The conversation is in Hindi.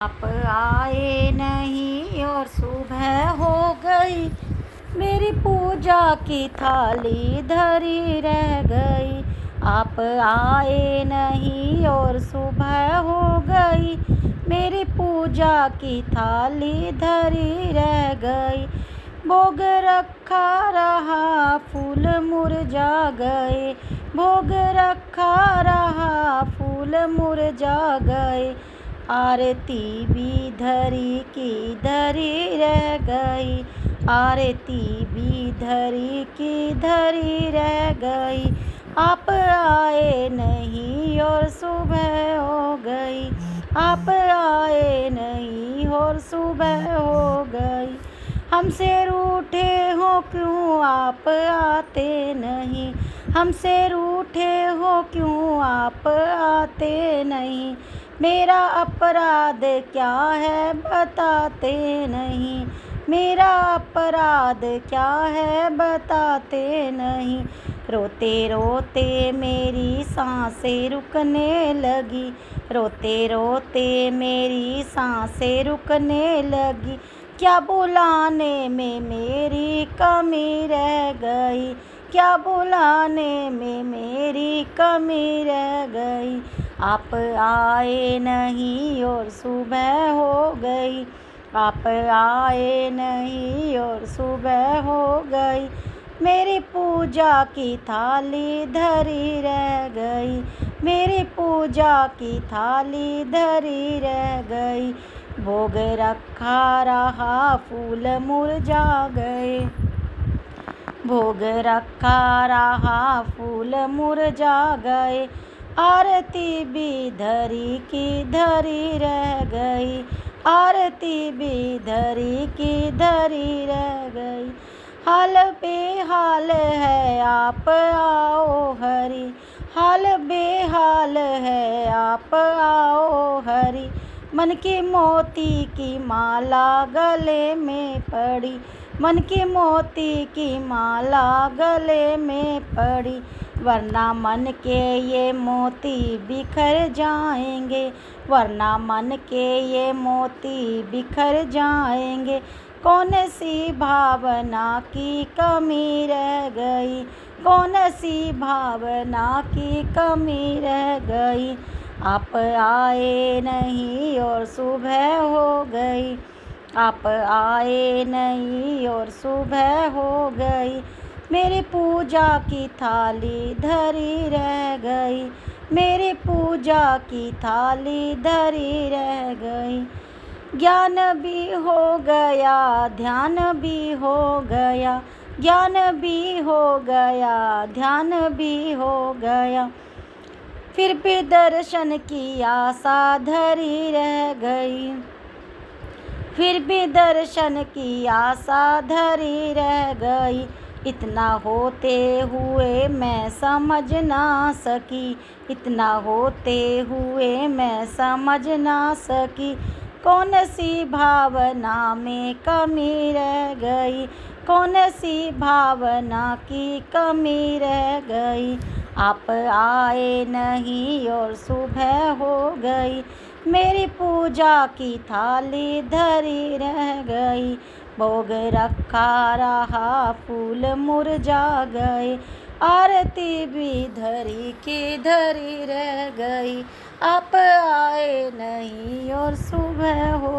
आप आए नहीं और सुबह हो गई, मेरी पूजा की थाली धरी रह गई। आप आए नहीं और सुबह हो गई, मेरी पूजा की थाली धरी रह गई। भोग रखा रहा फूल मुरझा गए, भोग रखा रहा फूल मुरझा गए। आरती भी धरी की धरी रह गई, आरती भी धरी की धरी रह गई। आप आए नहीं और सुबह हो गई, आप आए नहीं और सुबह हो गई। हमसे रूठे हो क्यों आप आते नहीं, हमसे रूठे हो क्यों आप आते नहीं। मेरा अपराध क्या है बताते नहीं, मेरा अपराध क्या है बताते नहीं। रोते रोते मेरी सांसें रुकने लगी, रोते रोते मेरी सांसें रुकने लगी। क्या बुलाने में मेरी कमी रह गई, क्या बुलाने में मेरी कमी रह गई। आप आए नहीं और सुबह हो गई, आप आए नहीं और सुबह हो गई। मेरी पूजा की थाली धरी रह गई, मेरी पूजा की थाली धरी रह गई। भोग रखा रहा फूल मुरझा गए, भोग रखा रहा फूल मुरझा गए। आरती भी धरी की धरी रह गई, आरती भी धरी की धरी रह गई। हाल बेहाल है आप आओ हरि, हाल बेहाल है आप आओ हरि। मन की मोती की माला गले में पड़ी, मन की मोती की माला गले में पड़ी। वरना मन के ये मोती बिखर जाएंगे, वरना मन के ये मोती बिखर जाएंगे। कौन सी भावना की कमी रह गई, कौन सी भावना की कमी रह गई। आप आए नहीं और सुबह हो गई, आप आए नहीं और सुबह हो गई। मेरी पूजा की थाली धरी रह गई, मेरी पूजा की थाली धरी रह गई। ज्ञान भी हो गया ध्यान भी हो गया, ज्ञान भी हो गया ध्यान भी हो गया। फिर भी दर्शन की आशा धरी रह गई, फिर भी दर्शन की आशा धरी रह गई। इतना होते हुए मैं समझ ना सकी, इतना होते हुए मैं समझ ना सकी। कौन सी भावना में कमी रह गई, कौन सी भावना की कमी रह गई। आप आए नहीं और सुबह हो गई, मेरी पूजा की थाली धरी रह गई। भोग रखा रहा फूल मुरझा गए, आरती भी धरी की धरी रह गई। आप आए नहीं और सुबह हो